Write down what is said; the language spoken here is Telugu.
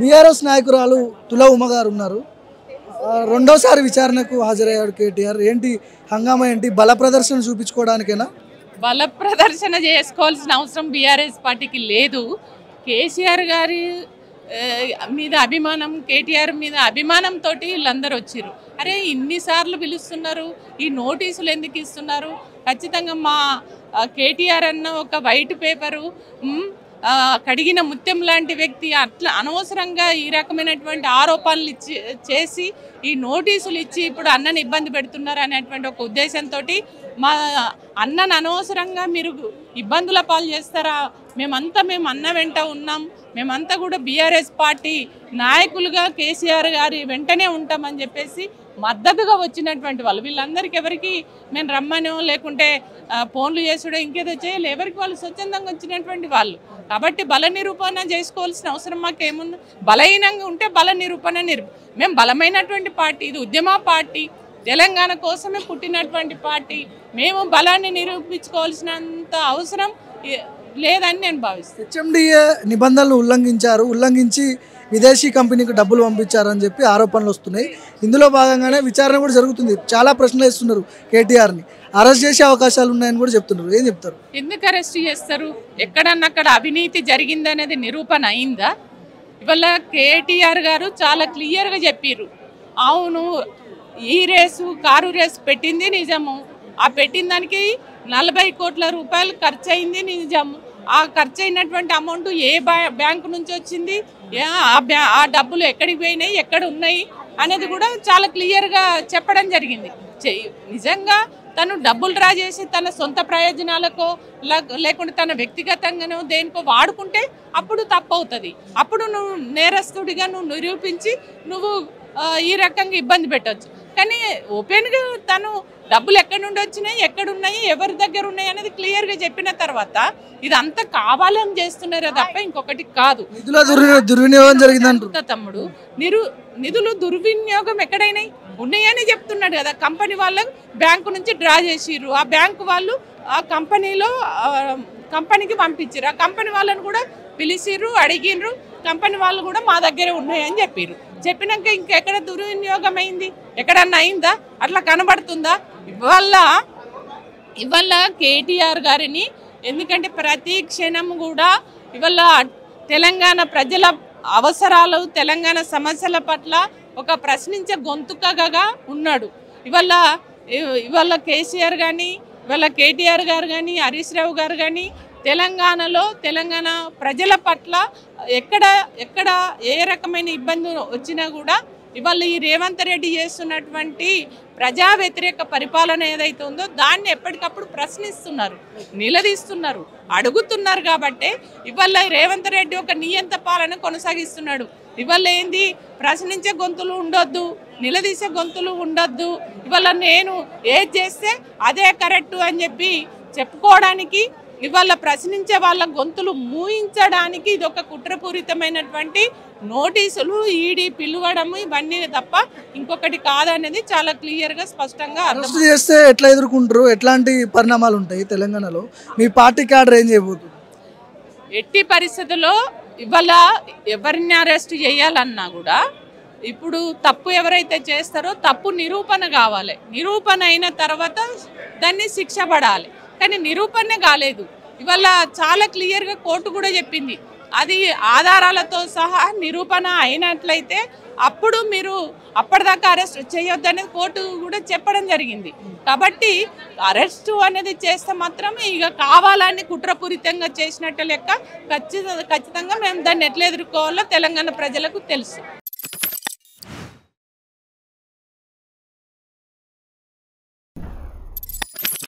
బీఆర్ఎస్ నాయకురాలు తుల ఉమ గారు ఉన్నారు. రెండోసారి విచారణకు హాజరయ్యాడు కేటీఆర్. ఏంటి హంగామా, ఏంటి బల ప్రదర్శన చూపించుకోవడానికేనా? బల ప్రదర్శన చేసుకోవాల్సిన అవసరం బీఆర్ఎస్ పార్టీకి లేదు. కేసీఆర్ గారి మీద అభిమానం, కేటీఆర్ మీద అభిమానంతో వీళ్ళందరూ వచ్చారు. అరే ఇన్నిసార్లు పిలుస్తున్నారు, ఈ నోటీసులు ఎందుకు ఇస్తున్నారు? ఖచ్చితంగా మా కేటీఆర్ అన్న ఒక వైట్ పేపరు, కడిగిన ముత్యం లాంటి వ్యక్తి అట్లా అనవసరంగా ఈ రకమైనటువంటి ఆరోపణలు చేసి ఈ నోటీసులు ఇచ్చి ఇప్పుడు అన్నని ఇబ్బంది పెడుతున్నారు అనేటువంటి ఒక ఉద్దేశంతో మా అన్నను అనవసరంగా మీరు ఇబ్బందుల పాలు చేస్తారా? మేము అన్న వెంట ఉన్నాం, మేమంతా కూడా బీఆర్ఎస్ పార్టీ నాయకులుగా కేసీఆర్ గారి వెంటనే ఉంటామని చెప్పేసి మద్దతుగా వచ్చినటువంటి వాళ్ళు. వీళ్ళందరికీ ఎవరికి మేము రమ్మనో లేకుంటే ఫోన్లు చేసుడో ఇంకేదో చేయాలి, ఎవరికి వాళ్ళు స్వచ్ఛందంగా వచ్చినటువంటి వాళ్ళు. కాబట్టి బల నిరూపణ చేసుకోవాల్సిన అవసరం మాకేముంది? బలహీనంగా ఉంటే బల నిరూపణ మేము బలమైనటువంటి పార్టీ, ఇది ఉద్యమ పార్టీ, తెలంగాణ కోసమే పుట్టినటువంటి పార్టీ. మేము బలాన్ని నిరూపించుకోవాల్సినంత అవసరం లేదని నేను భావిస్తాను. హెచ్ఎండిఏ నిబంధనలు ఉల్లంఘించి విదేశీ కంపెనీకి డబ్బులు పంపించారని చెప్పి ఆరోపణలు వస్తున్నాయి. ఇందులో భాగంగానే విచారణ కూడా జరుగుతుంది. చాలా ప్రశ్నలు వేస్తున్నారు. కేటీఆర్ని అరెస్ట్ చేసే అవకాశాలు ఉన్నాయని కూడా చెప్తున్నారు. ఏం చెప్తారు? ఎందుకు అరెస్ట్ చేస్తారు? ఎక్కడన్నా అక్కడ అవినీతి జరిగిందనేది నిరూపణ అయిందా? ఇవాళ కేటీఆర్ గారు చాలా క్లియర్గా చెప్పారు, అవును ఈ కారు రేసు పెట్టింది నిజము, ఆ పెట్టిన దానికి 40 కోట్ల రూపాయలు ఖర్చు అయింది నిజము. ఆ ఖర్చు అయినటువంటి అమౌంట్ ఏ బ్యాంకు నుంచి వచ్చింది, ఆ డబ్బులు ఎక్కడికి పోయినాయి, ఎక్కడ ఉన్నాయి అనేది కూడా చాలా క్లియర్గా చెప్పడం జరిగింది. నిజంగా తను డబ్బులు డ్రా చేసి తన సొంత ప్రయోజనాలకో లేకుంటే తన వ్యక్తిగతంగానో దేనికో వాడుకుంటే అప్పుడు తప్పు అవుతుంది. అప్పుడు నువ్వు నేరస్తుడిగా నిరూపించి నువ్వు ఈ రకంగా ఇబ్బంది పెట్టవచ్చు. కానీ ఓపెన్గా తను డబ్బులు ఎక్కడి నుండి వచ్చినాయి, ఎక్కడున్నాయి, ఎవరి దగ్గర ఉన్నాయి అనేది క్లియర్గా చెప్పిన తర్వాత ఇదంతా కావాలని చేస్తున్నారు తప్ప ఇంకొకటి కాదు. దుర్వినియోగం జరిగిందంట తమ్ముడు. నిధులు దుర్వినియోగం ఎక్కడైనా ఉన్నాయని చెప్తున్నాడు కదా. కంపెనీ వాళ్ళకు బ్యాంకు నుంచి డ్రా చేసిర్రు, ఆ బ్యాంకు వాళ్ళు ఆ కంపెనీకి పంపించారు. ఆ కంపెనీ వాళ్ళని కూడా పిలిచిర్రు, అడిగిర్రు. కంపెనీ వాళ్ళు కూడా మా దగ్గరే ఉన్నాయని చెప్పారు. చెప్పినాక ఇంకెక్కడ దుర్వినియోగం అయింది? ఎక్కడన్నా అయిందా? అట్లా కనబడుతుందా? ఇవాళ కేటీఆర్ గారిని, ఎందుకంటే ప్రతి క్షణం కూడా ఇవాళ తెలంగాణ ప్రజల అవసరాలు, తెలంగాణ సమస్యల పట్ల ఒక ప్రశ్నించే గొంతుకగా ఉన్నాడు. ఇవాళ కేసీఆర్ కానీ, ఇవాళ కేటీఆర్ గారు కానీ, హరీష్ రావు గారు కానీ తెలంగాణ ప్రజల పట్ల ఎక్కడ ఏ రకమైన ఇబ్బంది వచ్చినా కూడా ఇవాళ ఈ రేవంత్ రెడ్డి చేస్తున్నటువంటి ప్రజా వ్యతిరేక పరిపాలన ఏదైతే ఉందో దాన్ని ఎప్పటికప్పుడు ప్రశ్నిస్తున్నారు, నిలదీస్తున్నారు, అడుగుతున్నారు. కాబట్టి ఇవాళ రేవంత్ రెడ్డి ఒక నియంత పాలన కొనసాగిస్తున్నాడు. ఇవాళ ఏంది, ప్రశ్నించే గొంతులు ఉండొద్దు, నిలదీసే గొంతులు ఉండొద్దు, ఇవాళ నేను ఏది చేస్తే అదే కరెక్టు అని చెప్పి చెప్పుకోవడానికి, ఇవాళ ప్రశ్నించే వాళ్ళ గొంతులు మూయించడానికి ఇది ఒక కుట్రపూరితమైనటువంటి నోటీసులు, ఈడీ పిలువడము, ఇవన్నీ తప్ప ఇంకొకటి కాదనేది చాలా క్లియర్గా స్పష్టంగా అరెస్ట్ చేస్తే ఎట్లా ఎదుర్కొంటారు? ఎట్లాంటి పరిణామాలు ఉంటాయి తెలంగాణలో? మీ పార్టీ క్యాడర్ ఏం చేయబోతుంది? ఎట్టి పరిస్థితుల్లో ఇవాళ ఎవరిని అరెస్ట్ చేయాలన్నా కూడా ఇప్పుడు తప్పు ఎవరైతే చేస్తారో తప్పు నిరూపణ కావాలి. నిరూపణ అయిన తర్వాత దాన్ని శిక్ష పడాలి. కానీ నిరూపణ కాలేదు. ఇవాళ చాలా క్లియర్గా కోర్టు కూడా చెప్పింది, అది ఆధారాలతో సహా నిరూపణ అయినట్లయితే అప్పుడు మీరు అప్పటిదాకా అరెస్ట్ చేయొద్దనేది కోర్టు కూడా చెప్పడం జరిగింది. కాబట్టి అరెస్టు అనేది చేస్తే మాత్రం ఇక కావాలని కుట్రపూరితంగా చేసినట్టు లెక్క. ఖచ్చితంగా మేము దాన్ని ఎట్లా ఎదుర్కోవాలో తెలంగాణ ప్రజలకు తెలుసు.